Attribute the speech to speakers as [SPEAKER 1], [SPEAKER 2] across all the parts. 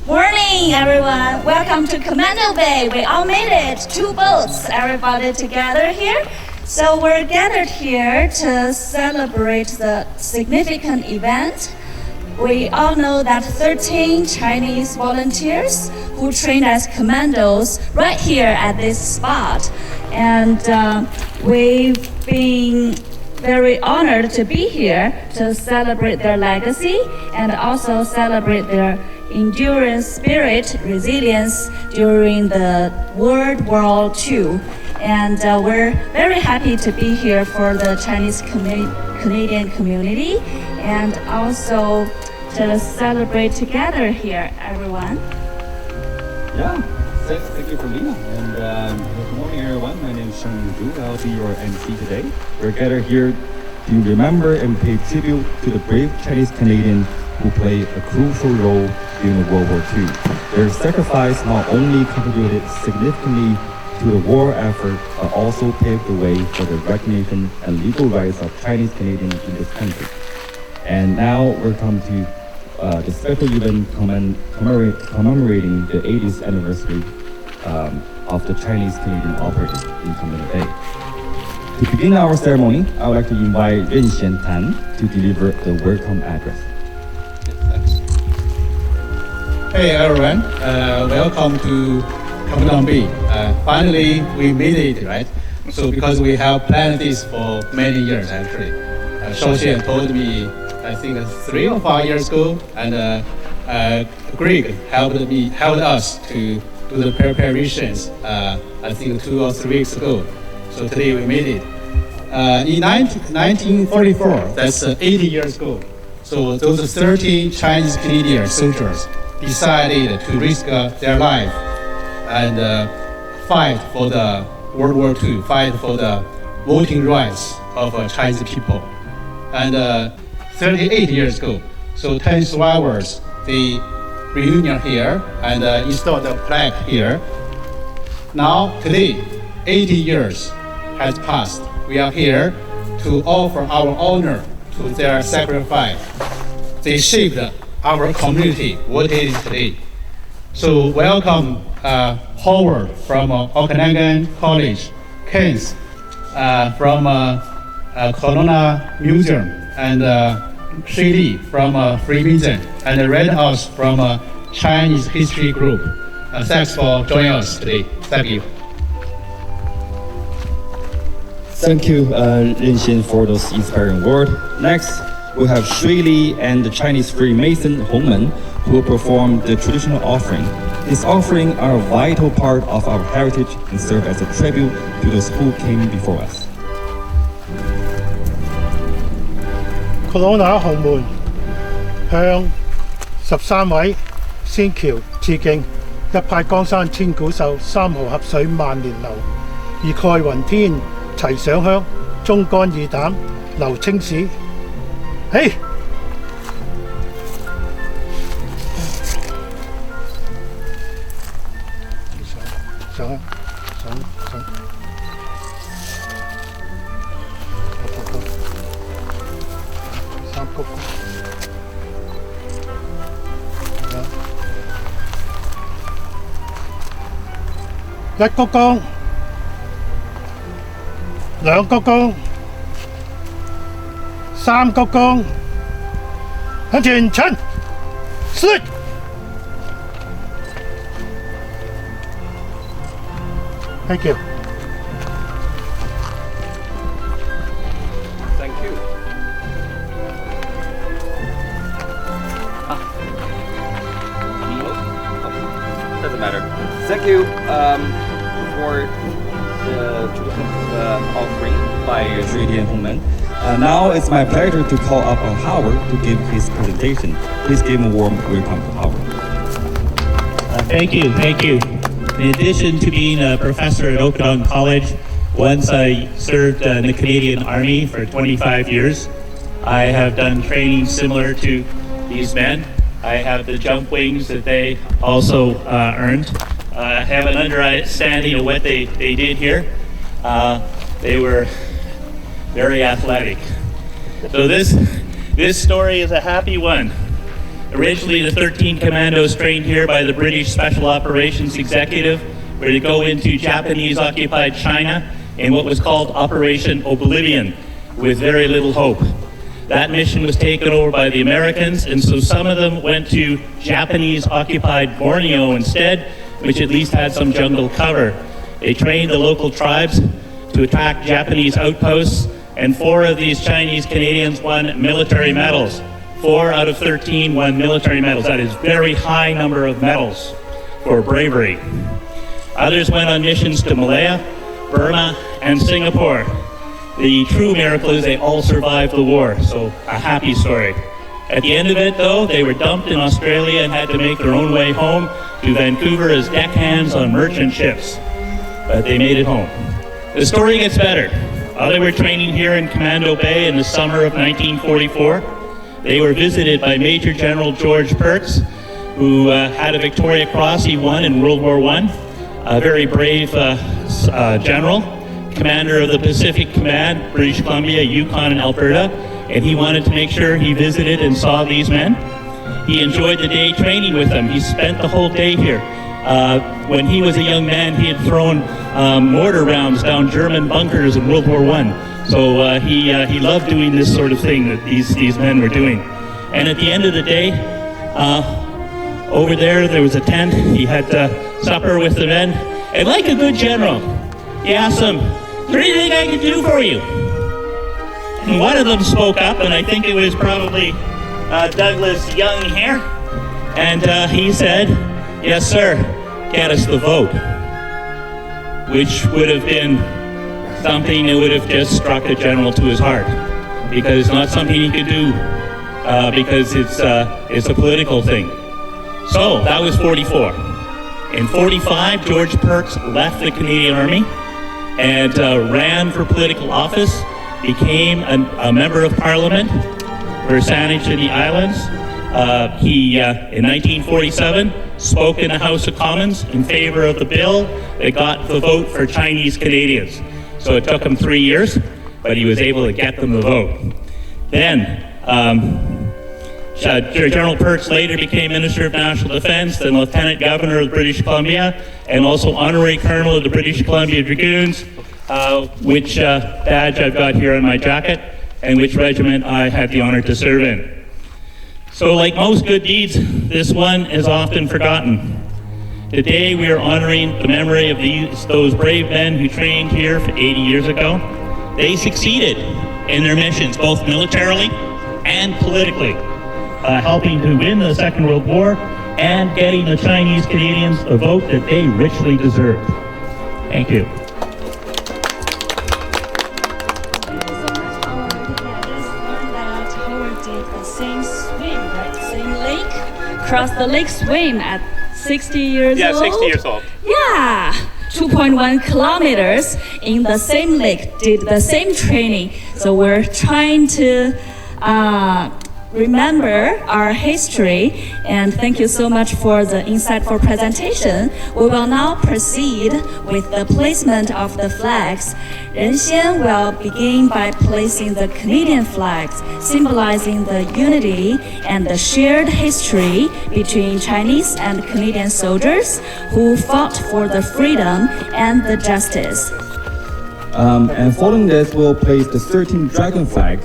[SPEAKER 1] Morning, everyone. Welcome to Commando Bay. We all made it. 2 boats, everybody together here. So we're gathered here to celebrate the significant event. We all know that 13 Chinese volunteers who trained as commandos right here at this spot. And we've been very honored to be here to celebrate their legacy and also celebrate their endurance spirit, resilience during the World War II. And we're very happy to be here for the Chinese Canadian community and also to celebrate together here, everyone.
[SPEAKER 2] Yeah, thank you for Lina. And good morning, everyone. My name is Shawn Gu. I'll be your MC today. We're gathered here to remember and pay tribute to the brave Chinese Canadians who played a crucial role during World War II. Their sacrifice not only contributed significantly to the war effort, but also paved the way for the recognition and legal rights of Chinese Canadians in this country. And now we're coming to the special event commemorating the 80th anniversary of the Chinese Canadian operation in Commando Bay. To begin our ceremony, I would like to invite Ren Xian Tan to deliver the welcome address.
[SPEAKER 3] Hey everyone, welcome to Commando Bay. Finally, we made it, right? So because we have planned this for many years actually. Shaoxian told me, I think 3 or 4 years ago, and Greg helped us to do the preparations, I think 2 or 3 weeks ago. So today we made it. In 1944, that's 80 years ago. So those 13 Chinese Canadian soldiers decided to risk their life and fight for the World War II, fight for the voting rights of Chinese people. And 38 years ago, so 10 survivors, they reunion here and installed a plaque here. Now, today, 80 years has passed. We are here to offer our honor to their sacrifice. They shaped our community, what it is today. So welcome Howard from Okanagan College, Kens from Kelowna Museum, and Shui Li from Freemason, and Red House from Chinese History Group. Thanks for joining us today. Thank you.
[SPEAKER 2] Thank you, Ren Xian, for those inspiring words. Next, we have Shui Li and the Chinese Freemason Hongmen who will perform the traditional offering. These offerings are a vital part of our heritage and serve as a tribute to those who came before us.
[SPEAKER 4] Kelowna 紅門向13位仙橋致敬，一派江山千古秀，3河合水萬年流，義蓋雲天齊上香，忠肝義膽留青史。嘿！上啊！上！三鞠躬。一鞠躬，兩鞠躬，三鞠躬，向前陳，sleep。Thank you.
[SPEAKER 2] Thank you. Doesn't matter. Thank you for the traditional offering by Shui Li and Hongmen. Now it's my pleasure to call up on Howard to give his presentation. Please give him a warm welcome to Howard.
[SPEAKER 5] Thank you. In addition to being a professor at Okanagan College, once I served in the Canadian Army for 25 years. I have done training similar to these men. I have the jump wings that they also earned. I have an understanding of what they did here. They were very athletic. So this This story is a happy one. Originally, the 13 commandos trained here by the British Special Operations Executive were to go into Japanese-occupied China in what was called Operation Oblivion, with very little hope. That mission was taken over by the Americans, and so some of them went to Japanese-occupied Borneo instead, which at least had some jungle cover. They trained the local tribes to attack Japanese outposts, and 4 of these Chinese Canadians won military medals. 4 out of 13 won military medals. That is a very high number of medals for bravery. Others went on missions to Malaya, Burma, and Singapore. The true miracle is they all survived the war, so a happy story. At the end of it, though, they were dumped in Australia and had to make their own way home to Vancouver as deckhands on merchant ships. But they made it home. The story gets better. While they were training here in Commando Bay in the summer of 1944, they were visited by Major General George Perks, who had a Victoria Cross he won in World War I, a very brave general, commander of the Pacific Command, British Columbia, Yukon, and Alberta, and he wanted to make sure he visited and saw these men. He enjoyed the day training with them. He spent the whole day here. When he was a young man, he had thrown mortar rounds down German bunkers in World War I. So he loved doing this sort of thing that these men were doing. And at the end of the day, over there was a tent. He had supper with the men. And like a good general, he asked them, "Is there anything I can do for you?" And one of them spoke up, and I think it was probably Douglas Young here. And he said, "Yes, sir, get us the vote," which would have been something that would have just struck a general to his heart, because it's not something he could do because it's a political thing. So that was 44. In 45, George Perks left the Canadian Army and ran for political office, became a member of Parliament for Saanich and the Islands. He, in 1947, spoke in the House of Commons in favor of the bill that got the vote for Chinese Canadians. So it took him 3 years, but he was able to get them the vote. Then, General Perks later became Minister of National Defense, then Lieutenant Governor of British Columbia, and also Honorary Colonel of the British Columbia Dragoons, which badge I've got here on my jacket, and which regiment I had the honor to serve in. So like most good deeds, this one is often forgotten. Today we are honoring the memory of those brave men who trained here for 80 years ago. They succeeded in their missions, both militarily and politically, helping to win the Second World War and getting the Chinese Canadians a vote that they richly deserved. Thank you.
[SPEAKER 1] Across the lake swim at 60 years old.
[SPEAKER 5] Yeah, 60 years old.
[SPEAKER 1] Yeah, 2.1 kilometers in the same lake, did the same training. So we're trying to remember our history, and thank you so much for the insightful presentation. We will now proceed with the placement of the flags. Ren Xian will begin by placing the Canadian flags, symbolizing the unity and the shared history between Chinese and Canadian soldiers who fought for the freedom and the justice.
[SPEAKER 2] And following this, we'll place the 13 dragon flag.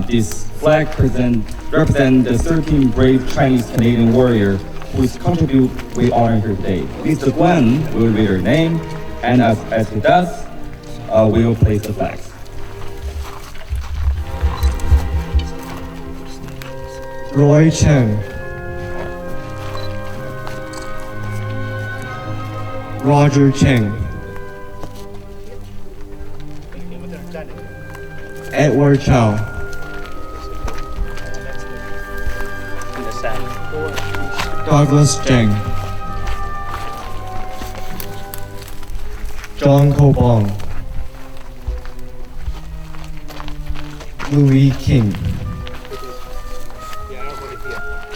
[SPEAKER 2] This flag represent the 13 brave Chinese Canadian warriors whose contribute we honor here today. Mr. Guan will read her name, and as he does, we will place the flags.
[SPEAKER 6] Roy Chen, Roger Cheng, Edward Chow, Douglas Zheng, John Kobong, Louis King,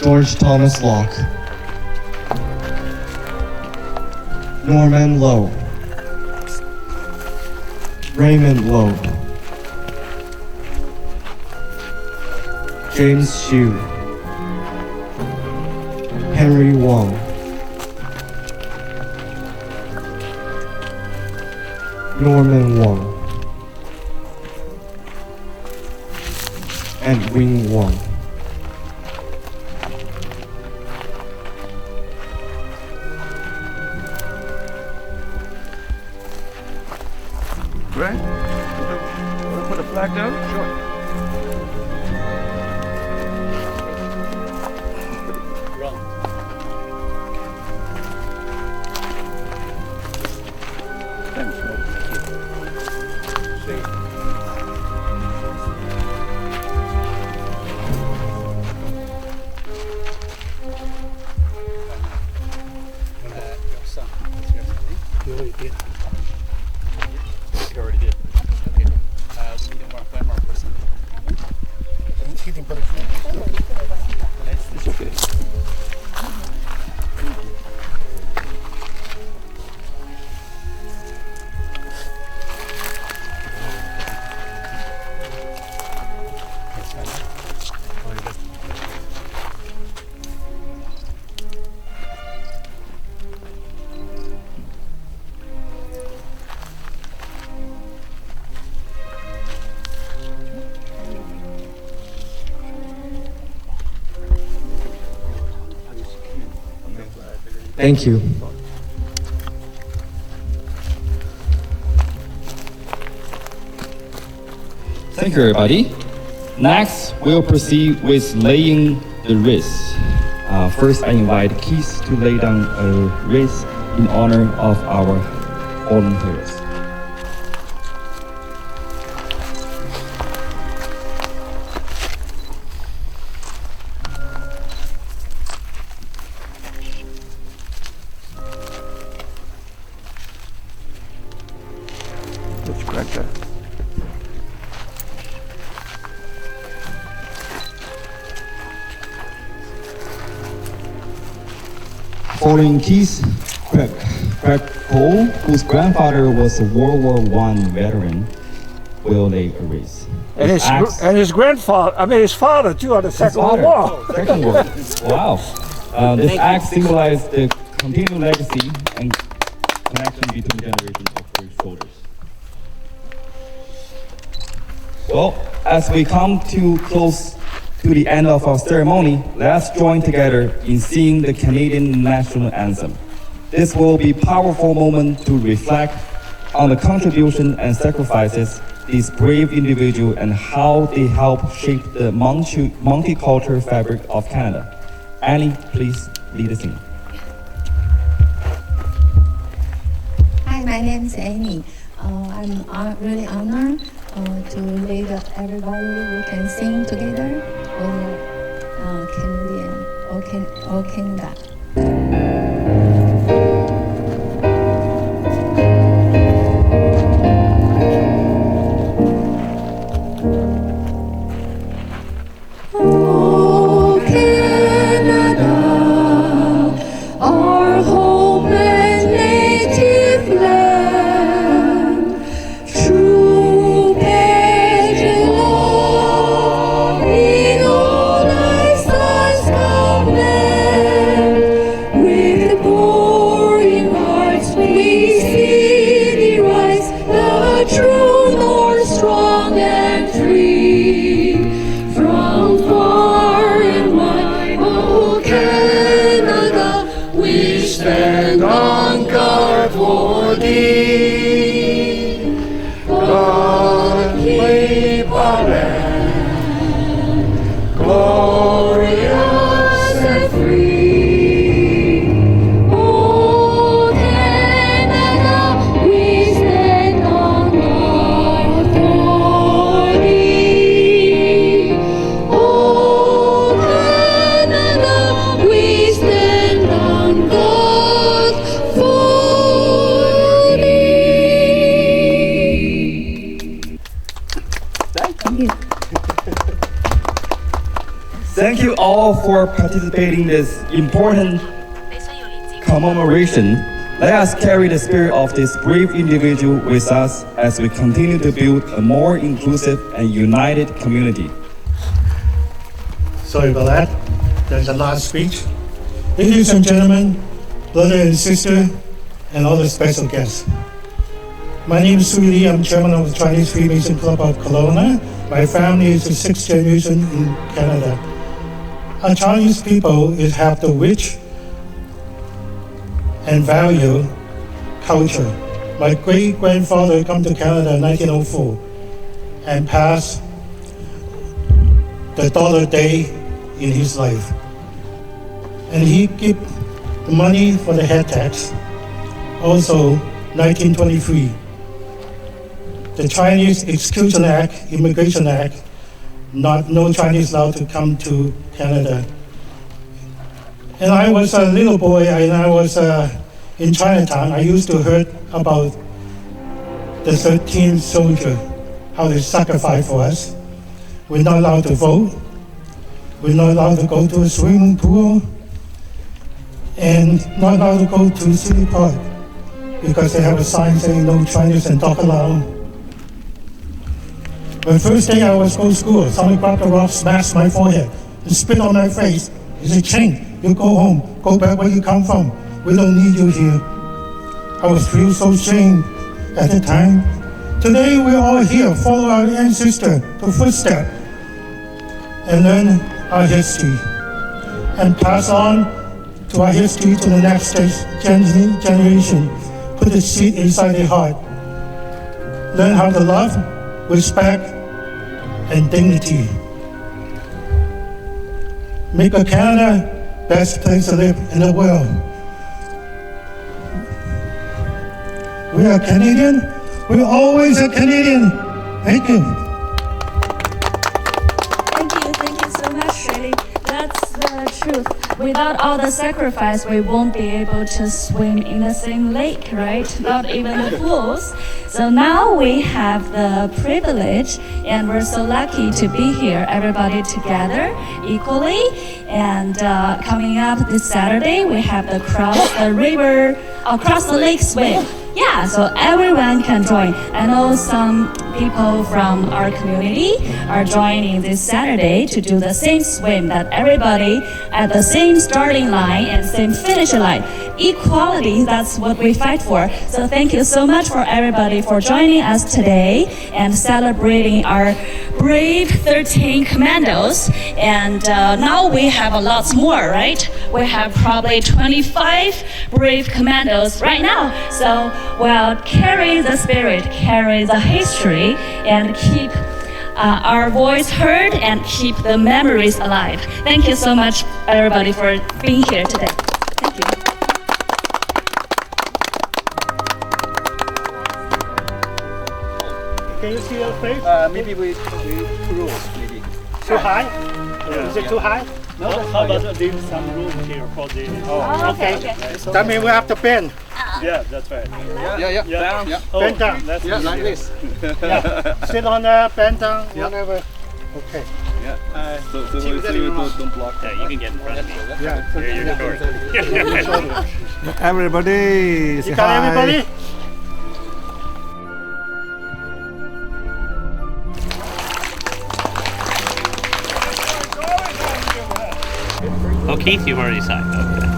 [SPEAKER 6] George Thomas Locke, Norman Lowe, Raymond Lowe, James Xu, Henry Wong, Norman Wong, and Wing Wong.
[SPEAKER 2] Right? Want to put a flag down? Sure. Thanks,
[SPEAKER 4] You already did.
[SPEAKER 3] You already did. Okay. We need a more landmark person.
[SPEAKER 4] He didn't put it.
[SPEAKER 2] It's okay.
[SPEAKER 6] Thank you.
[SPEAKER 2] Thank you, everybody. Next, we'll proceed with laying the wreath. First, I invite Keith to lay down a wreath in honor of our fallen heroes. Let's crack that. Following Keith Craig Cole, whose grandfather was a World War I veteran, will lay a wreath.
[SPEAKER 7] And his grandfather, his father too, on the Second World War.
[SPEAKER 2] Second World. Wow. This act symbolizes the continued legacy and connection between generations of British soldiers. Well, as we come to close to the end of our ceremony, let's join together in singing the Canadian national anthem. This will be a powerful moment to reflect on the contribution and sacrifices these brave individuals and how they help shape the multicultural fabric of Canada. Annie, please lead us in.
[SPEAKER 8] Hi, my name is Annie. I'm really honored to lead everybody. We can sing together all Canadian, all Canada. Oh, Canada, our home and native land, true patriot love in all thy sons command. With pouring hearts we see thee rise, the true north, strong and free. From far and wide, oh Canada, we stand on guard for thee. God keep our land glorious and free. Oh Canada, we stand on guard for thee. Oh Canada, we stand on guard for thee. Thank you.
[SPEAKER 2] Thank you all for participating in this important commemoration. Let us carry the spirit of this brave individual with us as we continue to build a more inclusive and united community.
[SPEAKER 4] Sorry about that. There's the last speech. Ladies and gentlemen, brother and sister, and all the special guests. My name is Sui Lee. I'm chairman of the Chinese Freemason Club of Kelowna. My family is the 6th generation in Canada. Our Chinese people have the rich and value culture. My great-grandfather came to Canada in 1904 and passed the dollar day in his life. And he gave the money for the head tax. Also, 1923, the Chinese Exclusion Act, Immigration Act, no Chinese allowed to come to Canada. And I was a little boy, and I was in Chinatown. I used to hear about the 13th soldier, how they sacrificed for us. We're not allowed to vote. We're not allowed to go to a swimming pool, and not allowed to go to City Park because they have a sign saying no Chinese and dog allowed. The first day I was going to school, somebody grabbed a rock, smashed my forehead, and spit on my face. He said, "Ching, you go home, go back where you come from. We don't need you here." I was feel so ashamed at the time. Today we're all here, follow our ancestor, the footstep, and learn our history, and pass on to our history to the next generation. Put the seed inside their heart. Learn how to love, respect, and dignity. Make a Canada best place to live in the world. We are Canadian. We're always a Canadian. Thank you.
[SPEAKER 1] Thank you so much, Shirley. That's the truth. Without all the sacrifice, we won't be able to swim in the same lake, right? Not even the pools. So now we have the privilege, and we're so lucky to be here, everybody together equally. And coming up this Saturday, we have the cross the lake swim. Yeah, so everyone can join. I know some people from our community are joining this Saturday to do the same swim, that everybody at the same starting line and same finish line. Equality, that's what we fight for. So thank you so much for everybody for joining us today and celebrating our brave 13 commandos. And now we have a lot more, right? We have probably 25 brave commandos right now. So we'll carry the spirit, carry the history, and keep our voice heard and keep the memories alive. Thank you so much, everybody, for being here today. Thank you.
[SPEAKER 4] Can you see your face?
[SPEAKER 3] Maybe we too low, maybe.
[SPEAKER 4] Too high? Is it too high?
[SPEAKER 3] No,
[SPEAKER 7] How about leave some room here for the...
[SPEAKER 1] Oh, okay.
[SPEAKER 4] That means we have to bend.
[SPEAKER 7] Yeah, that's right.
[SPEAKER 3] Yeah.
[SPEAKER 7] Down.
[SPEAKER 3] Yeah.
[SPEAKER 7] Oh,
[SPEAKER 4] Bend down.
[SPEAKER 7] that's
[SPEAKER 3] Yeah,
[SPEAKER 7] easier.
[SPEAKER 3] like this.
[SPEAKER 4] Yeah. Sit on there, bend down,
[SPEAKER 3] Yeah.
[SPEAKER 4] whatever. Okay.
[SPEAKER 3] Yeah. So don't block.
[SPEAKER 7] Yeah, you can get in front of me.
[SPEAKER 4] Yeah.
[SPEAKER 7] There, you're short.
[SPEAKER 6] Everybody, say
[SPEAKER 4] You got
[SPEAKER 6] hi.
[SPEAKER 4] everybody?
[SPEAKER 7] Oh, Keith, you've already signed. Okay.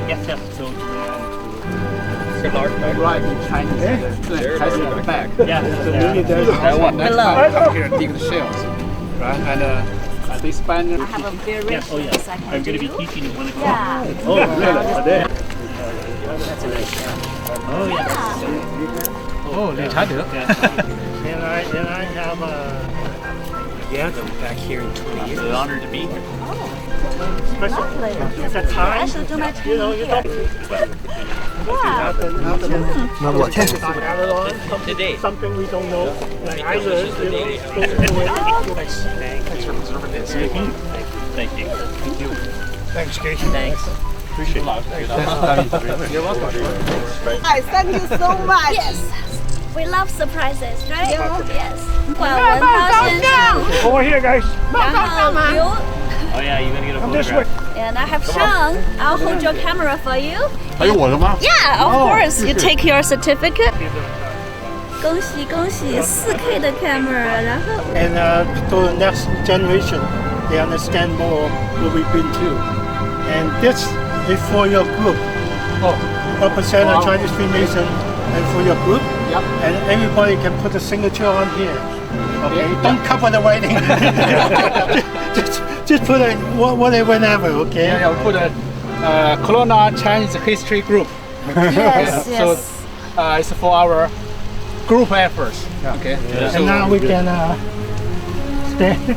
[SPEAKER 7] Yes. So,
[SPEAKER 3] Right, Chinese. There, back.
[SPEAKER 7] yeah.
[SPEAKER 3] That one. Next
[SPEAKER 1] Below.
[SPEAKER 3] time, come here and dig the shells. Right, and this Spaniard.
[SPEAKER 1] I have a very
[SPEAKER 7] Yes, oh yeah.
[SPEAKER 1] piece I can
[SPEAKER 7] I'm going to
[SPEAKER 1] do.
[SPEAKER 7] be teaching you one o'clock.
[SPEAKER 1] Yeah.
[SPEAKER 7] Oh, really? That's a nice shot. Oh, yeah.
[SPEAKER 3] Oh, 你查得。
[SPEAKER 4] And I have a
[SPEAKER 6] Back here in 20
[SPEAKER 7] It's an honor to be here.
[SPEAKER 4] special.
[SPEAKER 1] Lovely.
[SPEAKER 4] It's a time.
[SPEAKER 1] I should do my
[SPEAKER 4] You know, you don't.
[SPEAKER 1] Yeah.
[SPEAKER 6] 那我天，
[SPEAKER 7] Today.
[SPEAKER 4] Something we don't know. Like I learned, you know,
[SPEAKER 7] Thank you.
[SPEAKER 4] Thanks, Casey.
[SPEAKER 7] Thanks. Appreciate it.
[SPEAKER 3] You're welcome.
[SPEAKER 9] Hi, thank you so much.
[SPEAKER 1] Yes. We love surprises, right? Yes. 文涛先生，
[SPEAKER 7] Over here, guys.
[SPEAKER 1] 然后刘
[SPEAKER 7] Oh, yeah, you're going to get a
[SPEAKER 4] Come this
[SPEAKER 7] photograph.
[SPEAKER 4] way.
[SPEAKER 1] And I have Shawn. I'll hold your camera for you.
[SPEAKER 3] 还有我的吗？
[SPEAKER 1] Yeah, of course. You take your certificate. 恭喜恭喜！4K 的 camera， 然后
[SPEAKER 4] And to the next generation, they understand more what we've been through. And this is for your group. Represent a Chinese Freemason and for your group.
[SPEAKER 3] Yep.
[SPEAKER 4] And everybody can put a signature on here. Okay, don't cover the writing. just put it whenever, okay?
[SPEAKER 3] Yeah, I'll put a Kelowna Chinese History Group.
[SPEAKER 1] yes,
[SPEAKER 3] So it's for our group efforts. Okay.
[SPEAKER 4] And now we can stand.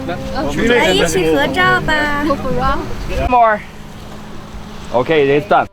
[SPEAKER 1] 来一起合照吧。
[SPEAKER 7] More. Okay, it's done.